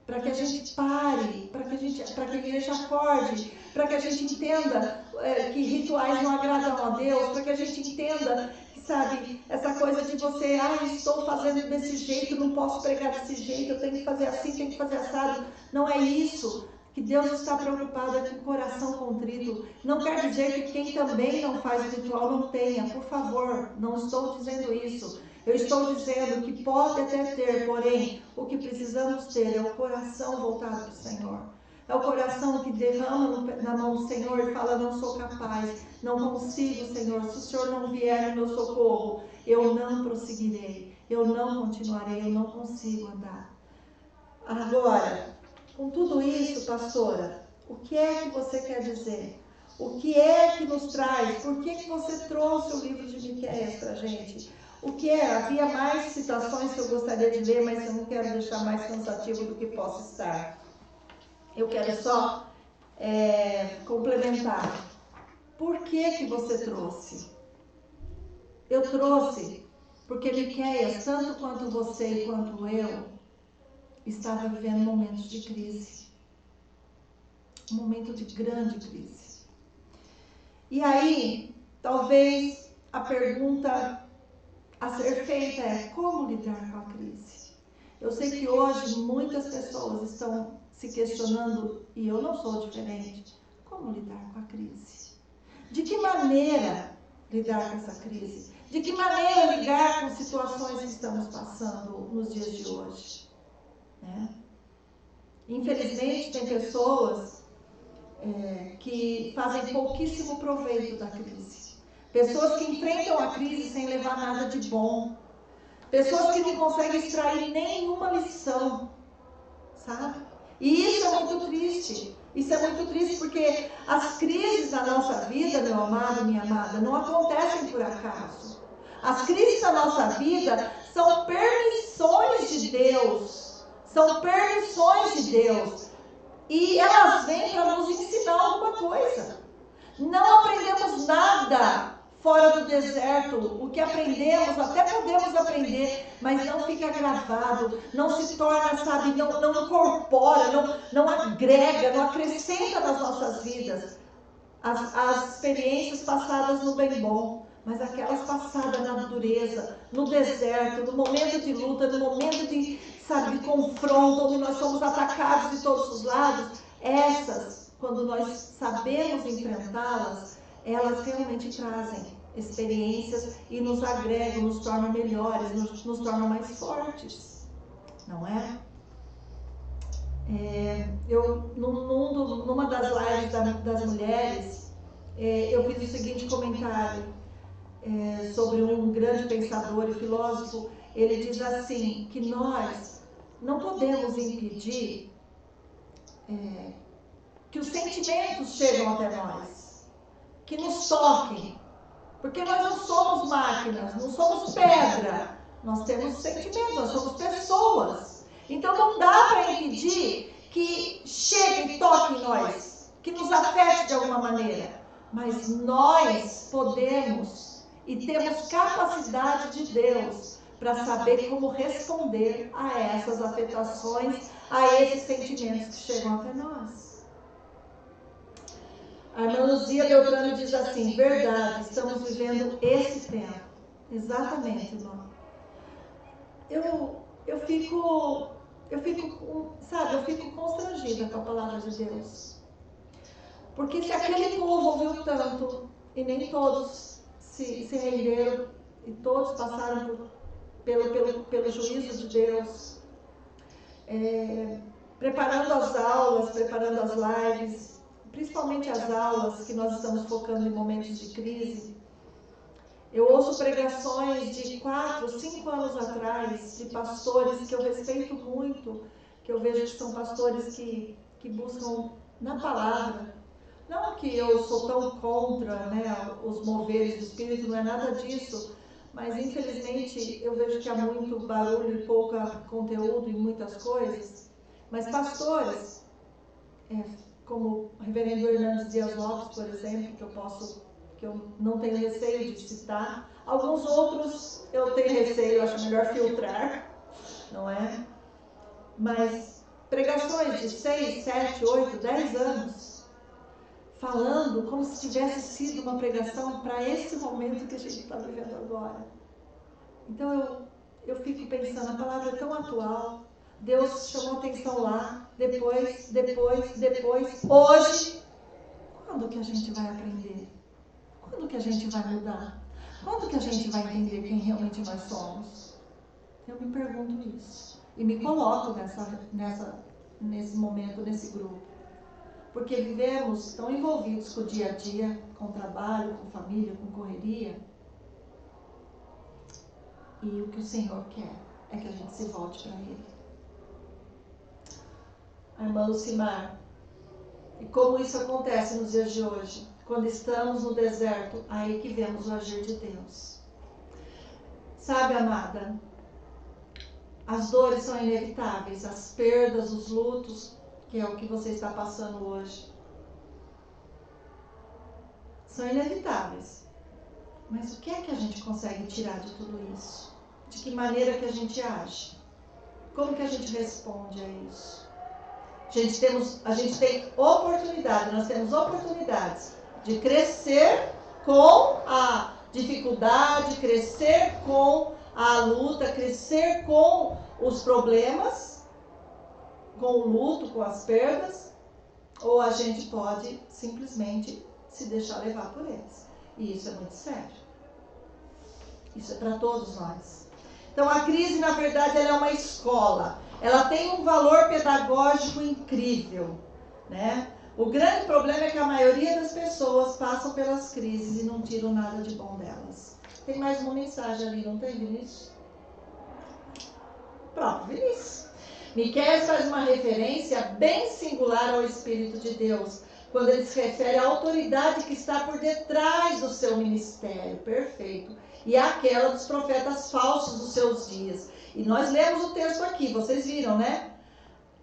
para que a gente pare, para que a igreja acorde, para que a gente entenda que rituais não agradam a Deus, para que a gente entenda, sabe, essa coisa de você, estou fazendo desse jeito, não posso pregar desse jeito, eu tenho que fazer assim, tenho que fazer assado. Não é isso. Que Deus está preocupado com o coração contrito. Não quer dizer que quem também não faz ritual não tenha. Por favor, não estou dizendo isso. Eu estou dizendo que pode até ter, porém, o que precisamos ter é o coração voltado para o Senhor. É o coração que derrama na mão do Senhor e fala: não sou capaz, não consigo, Senhor. Se o Senhor não vier no meu socorro, eu não prosseguirei, eu não continuarei, eu não consigo andar. Agora, com tudo isso, pastora, o que é que você quer dizer? O que é que nos traz? Por que você trouxe o livro de Miqueias para a gente? O que é? Havia mais citações que eu gostaria de ler, mas eu não quero deixar mais cansativo do que possa estar. Eu quero só complementar. Por que você trouxe? Eu trouxe porque Miqueias, tanto quanto você e quanto eu, estava vivendo momentos de crise. Um momento de grande crise. E aí, talvez a pergunta a ser feita é: como lidar com a crise? Eu sei que hoje muitas pessoas estão se questionando, e eu não sou diferente, como lidar com a crise? De que maneira lidar com essa crise? De que maneira lidar com situações que estamos passando nos dias de hoje? Infelizmente, tem pessoas que fazem pouquíssimo proveito da crise. Pessoas que enfrentam a crise sem levar nada de bom. Pessoas que não conseguem extrair nenhuma lição, sabe? E isso é muito triste. Isso é muito triste porque as crises da nossa vida, meu amado, minha amada, não acontecem por acaso. As crises da nossa vida são permissões de Deus. São permissões de Deus. E elas vêm para nos ensinar alguma coisa. Não aprendemos nada fora do deserto. O que aprendemos, até podemos aprender, mas não fica gravado, não se torna, sabe, não incorpora, não agrega, não acrescenta nas nossas vidas. As experiências passadas no bem bom, mas aquelas passadas na dureza, no deserto, no momento de luta, no momento de confronto, onde nós somos atacados de todos os lados, essas, quando nós sabemos enfrentá-las, elas realmente trazem experiências e nos agregam, nos tornam melhores, nos tornam mais fortes, não é? Eu, numa das lives das mulheres, eu fiz o seguinte comentário sobre um grande pensador e filósofo. Ele diz assim, que nós não podemos impedir que os sentimentos cheguem até nós, que nos toquem, porque nós não somos máquinas, não somos pedra, nós temos sentimentos, nós somos pessoas. Então não dá para impedir que chegue e toque em nós, que nos afete de alguma maneira, mas nós podemos e temos capacidade de Deus para saber como responder a essas afetações, a esses sentimentos que chegam até nós. A irmã Luzia Beltrame diz assim, verdade, estamos vivendo esse tempo. Exatamente, irmã. Eu fico constrangida com a palavra de Deus. Porque se aquele povo ouviu tanto, e nem todos se renderam, e todos passaram pelo juízo de Deus, preparando as aulas, preparando as lives, principalmente as aulas que nós estamos focando em momentos de crise. Eu ouço pregações de 4, 5 anos atrás, de pastores que eu respeito muito, que eu vejo que são pastores que buscam na palavra. Não que eu sou tão contra, né, os moveres do Espírito, não é nada disso, mas infelizmente eu vejo que há muito barulho e pouco conteúdo em muitas coisas. Mas pastores, como o reverendo Hernandes Dias Lopes, por exemplo, que eu não tenho receio de citar. Alguns outros eu tenho receio, eu acho melhor filtrar, não é? Mas pregações de 6, 7, 8, 10 anos, falando como se tivesse sido uma pregação para esse momento que a gente está vivendo agora. Então eu fico pensando, a palavra é tão atual, Deus chamou atenção lá, depois, hoje. Quando que a gente vai aprender? Quando que a gente vai mudar? Quando que a gente vai entender quem realmente nós somos? Eu me pergunto isso. E me coloco nesse momento, nesse grupo. Porque vivemos tão envolvidos com o dia a dia, com o trabalho, com família, com correria. E o que o Senhor quer é que a gente se volte para Ele. A irmã Lucimar, e como isso acontece nos dias de hoje? Quando estamos no deserto, aí que vemos o agir de Deus. Sabe, amada, as dores são inevitáveis, as perdas, os lutos, que é o que você está passando hoje, são inevitáveis. Mas o que é que a gente consegue tirar de tudo isso? De que maneira que a gente age? Como que a gente responde a isso? A gente tem oportunidade, nós temos oportunidades de crescer com a dificuldade, crescer com a luta, crescer com os problemas, com o luto, com as perdas, ou a gente pode simplesmente se deixar levar por eles. E isso é muito sério. Isso é para todos nós. Então a crise, na verdade, ela é uma escola. Ela tem um valor pedagógico incrível, né? O grande problema é que a maioria das pessoas passam pelas crises e não tiram nada de bom delas. Tem mais uma mensagem ali, não tem, Vinícius? Pronto, Vinícius. Miqueias faz uma referência bem singular ao Espírito de Deus, quando ele se refere à autoridade que está por detrás do seu ministério, perfeito, e àquela dos profetas falsos dos seus dias. E nós lemos o texto aqui, vocês viram, né?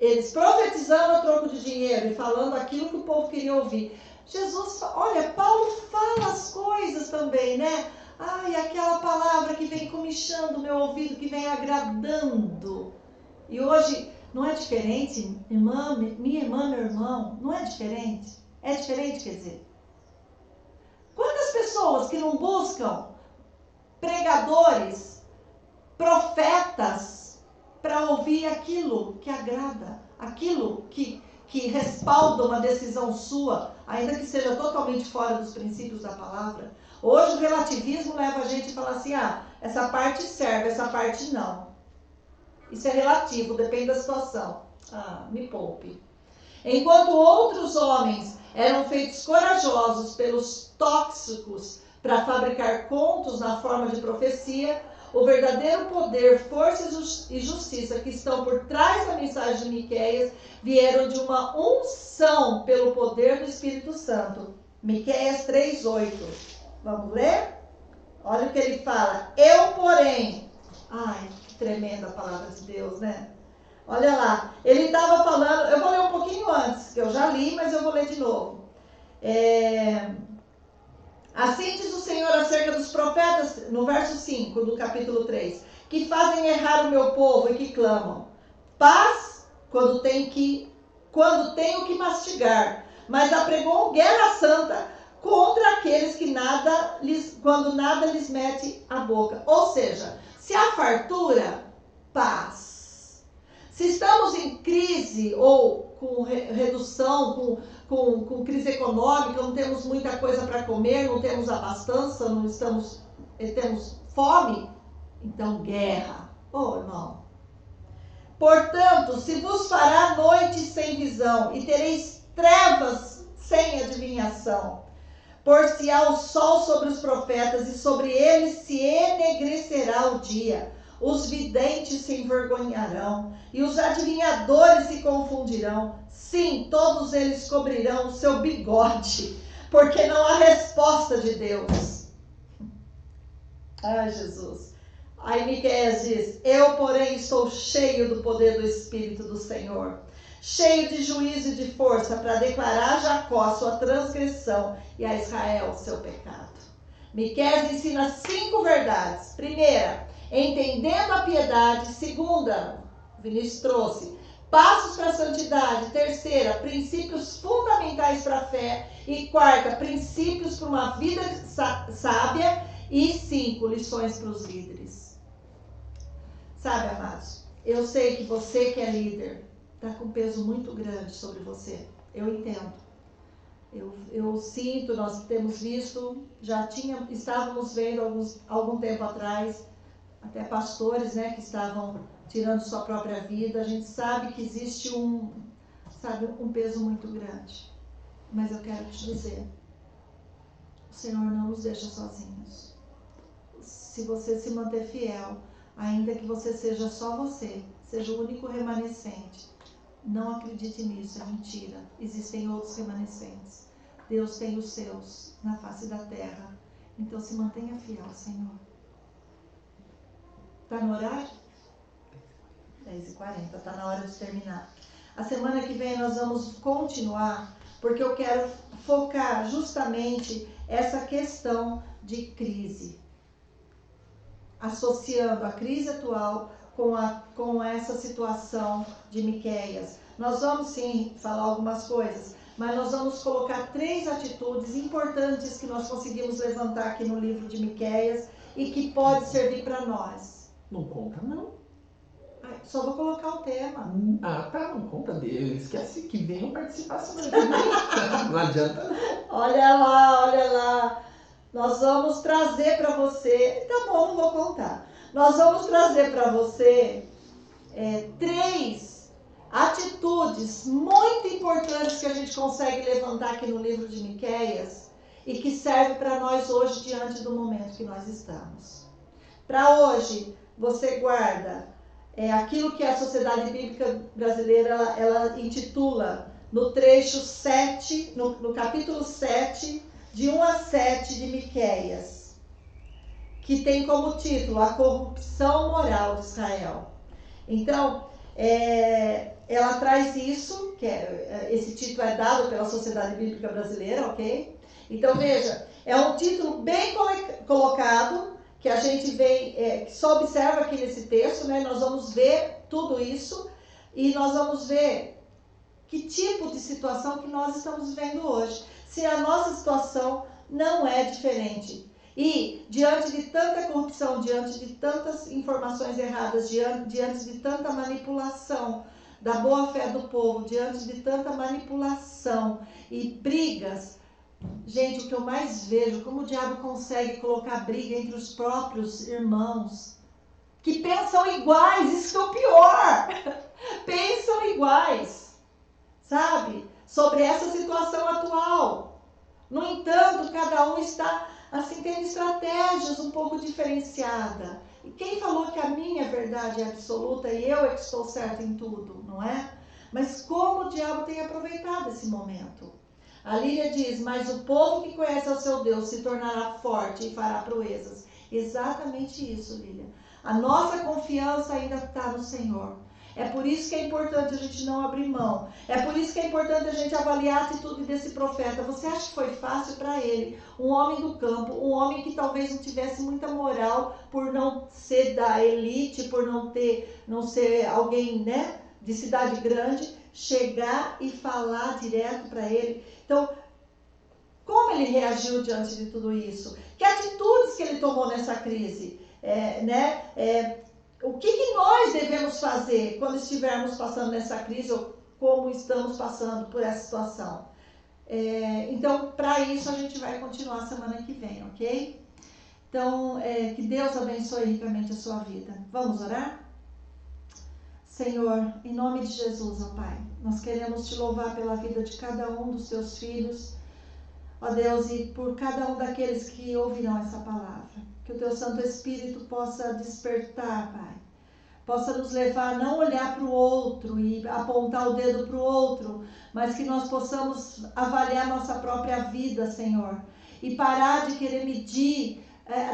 Eles profetizando a troco de dinheiro e falando aquilo que o povo queria ouvir. Jesus, olha, Paulo fala as coisas também, né? Ai, aquela palavra que vem comichando o meu ouvido, que vem agradando. E hoje não é diferente, irmã, minha irmã, meu irmão, não é diferente? É diferente, quer dizer. Quantas pessoas que não buscam pregadores, profetas, para ouvir aquilo que agrada, aquilo que respalda uma decisão sua, ainda que seja totalmente fora dos princípios da palavra. Hoje o relativismo leva a gente a falar assim, essa parte serve, essa parte não. Isso é relativo, depende da situação. Me poupe. Enquanto outros homens eram feitos corajosos pelos tóxicos para fabricar contos na forma de profecia, o verdadeiro poder, força e justiça que estão por trás da mensagem de Miqueias vieram de uma unção pelo poder do Espírito Santo. Miqueias 3:8. Vamos ler? Olha o que ele fala. Eu, porém... Ai, que tremenda a palavra de Deus, né? Olha lá. Ele estava falando... Eu vou ler um pouquinho antes, que eu já li, mas eu vou ler de novo. Assim diz o Senhor acerca dos profetas, no verso 5 do capítulo 3, que fazem errar o meu povo e que clamam paz quando tenho que mastigar, mas apregou guerra santa contra aqueles que quando nada lhes mete a boca. Ou seja, se há fartura, paz. Se estamos em crise ou com redução, com crise econômica, não temos muita coisa para comer, não temos abastança, temos fome, então guerra. Irmão. Portanto, se vos fará noite sem visão e tereis trevas sem adivinhação, por-se-á o sol sobre os profetas e sobre eles se enegrecerá o dia. Os videntes se envergonharão e os adivinhadores se confundirão. Sim, todos eles cobrirão o seu bigode, porque não há resposta de Deus. Ai, Jesus. Aí Miqueias diz, eu, porém, estou cheio do poder do Espírito do Senhor, cheio de juízo e de força, para declarar a Jacó sua transgressão e a Israel seu pecado. Miqueias ensina 5 verdades. Primeira, entendendo a piedade. Segunda, Vinícius trouxe, passos para a santidade. Terceira, princípios fundamentais para a fé. E quarta, princípios para uma vida sábia. E 5, lições para os líderes. Sabe, amados, eu sei que você que é líder está com um peso muito grande sobre você. Eu entendo. Eu sinto, nós temos visto, estávamos vendo algum tempo atrás, até pastores, né, que estavam tirando sua própria vida. A gente sabe que existe um peso muito grande. Mas eu quero te dizer, o Senhor não nos deixa sozinhos. Se você se manter fiel, ainda que você seja só você, seja o único remanescente, não acredite nisso, é mentira. Existem outros remanescentes. Deus tem os seus na face da terra. Então se mantenha fiel, Senhor. Está no horário? 10h40, está na hora de terminar. A semana que vem nós vamos continuar, porque eu quero focar justamente essa questão de crise. Associando a crise atual com essa situação de Miqueias. Nós vamos sim falar algumas coisas, mas nós vamos colocar 3 atitudes importantes que nós conseguimos levantar aqui no livro de Miqueias e que pode servir para nós. Não conta, não. Só vou colocar o tema. Tá, não conta. Esquece que venham participar semana que vem. Não adianta, não. Olha lá. Nós vamos trazer para você... Tá bom, não vou contar. Nós vamos trazer para você 3 atitudes muito importantes que a gente consegue levantar aqui no livro de Miqueias e que serve para nós hoje diante do momento que nós estamos. Para hoje, você guarda aquilo que a Sociedade Bíblica Brasileira ela intitula no trecho 7, no capítulo 7, de 1 a 7 de Miqueias, que tem como título a corrupção moral de Israel. Então, ela traz isso, esse título é dado pela Sociedade Bíblica Brasileira, ok? Então, veja, é um título bem colocado, que a gente vem, que só observa aqui nesse texto, né? Nós vamos ver tudo isso e nós vamos ver que tipo de situação que nós estamos vivendo hoje. Se a nossa situação não é diferente. E diante de tanta corrupção, diante de tantas informações erradas, diante de tanta manipulação da boa-fé do povo, diante de tanta manipulação e brigas, gente, o que eu mais vejo, como o diabo consegue colocar briga entre os próprios irmãos, que pensam iguais, isso que é o pior, pensam iguais, sabe? sobre essa situação atual. No entanto, cada um está assim tendo estratégias um pouco diferenciadas. E quem falou que a minha verdade é absoluta e eu é que estou certo em tudo, não é? Mas como o diabo tem aproveitado esse momento? A Lília diz, mas o povo que conhece ao seu Deus se tornará forte e fará proezas. Exatamente isso, Lília. A nossa confiança ainda está no Senhor. É por isso que é importante a gente não abrir mão. É por isso que é importante a gente avaliar a atitude desse profeta. Você acha que foi fácil para ele? Um homem do campo, um homem que talvez não tivesse muita moral por não ser da elite, por não ser alguém, né, de cidade grande, chegar e falar direto para ele. Então, como ele reagiu diante de tudo isso? Que atitudes que ele tomou nessa crise? O que nós devemos fazer quando estivermos passando nessa crise ou como estamos passando por essa situação? Então, para isso a gente vai continuar semana que vem, ok? Então, que Deus abençoe ricamente a sua vida. Vamos orar? Senhor, em nome de Jesus, ó Pai, nós queremos te louvar pela vida de cada um dos teus filhos, ó Deus, e por cada um daqueles que ouvirão essa palavra. Que o teu Santo Espírito possa despertar, Pai. Possa nos levar a não olhar para o outro e apontar o dedo para o outro, mas que nós possamos avaliar nossa própria vida, Senhor. E parar de querer medir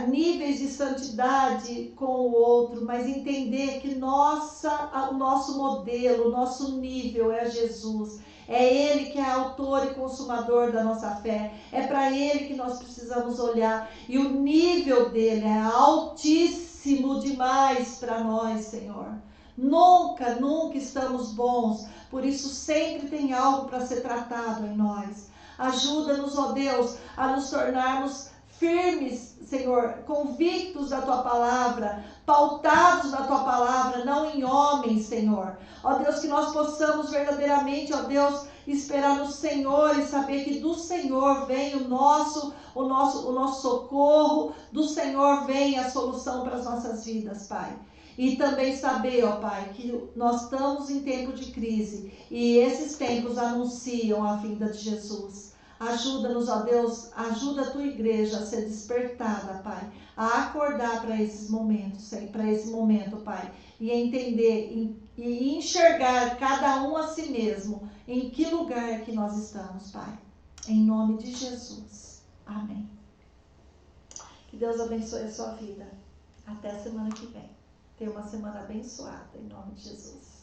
níveis de santidade com o outro, mas entender que o nosso modelo, o nosso nível é Jesus. É Ele que é autor e consumador da nossa fé. É para Ele que nós precisamos olhar. E o nível dele é altíssimo demais para nós, Senhor. Nunca estamos bons. Por isso sempre tem algo para ser tratado em nós. Ajuda-nos, ó Deus, a nos tornarmos firmes, Senhor, convictos da Tua palavra, pautados na Tua palavra, não em homens, Senhor. Ó Deus, que nós possamos verdadeiramente, ó Deus, esperar no Senhor e saber que do Senhor vem o nosso socorro, do Senhor vem a solução para as nossas vidas, Pai. E também saber, ó Pai, que nós estamos em tempo de crise e esses tempos anunciam a vinda de Jesus. Ajuda-nos, ó Deus, ajuda a Tua igreja a ser despertada, Pai, a acordar para esses momentos, para esse momento, Pai, e entender e enxergar cada um a si mesmo, em que lugar é que nós estamos, Pai. Em nome de Jesus. Amém. Que Deus abençoe a sua vida. Até semana que vem. Tenha uma semana abençoada, em nome de Jesus.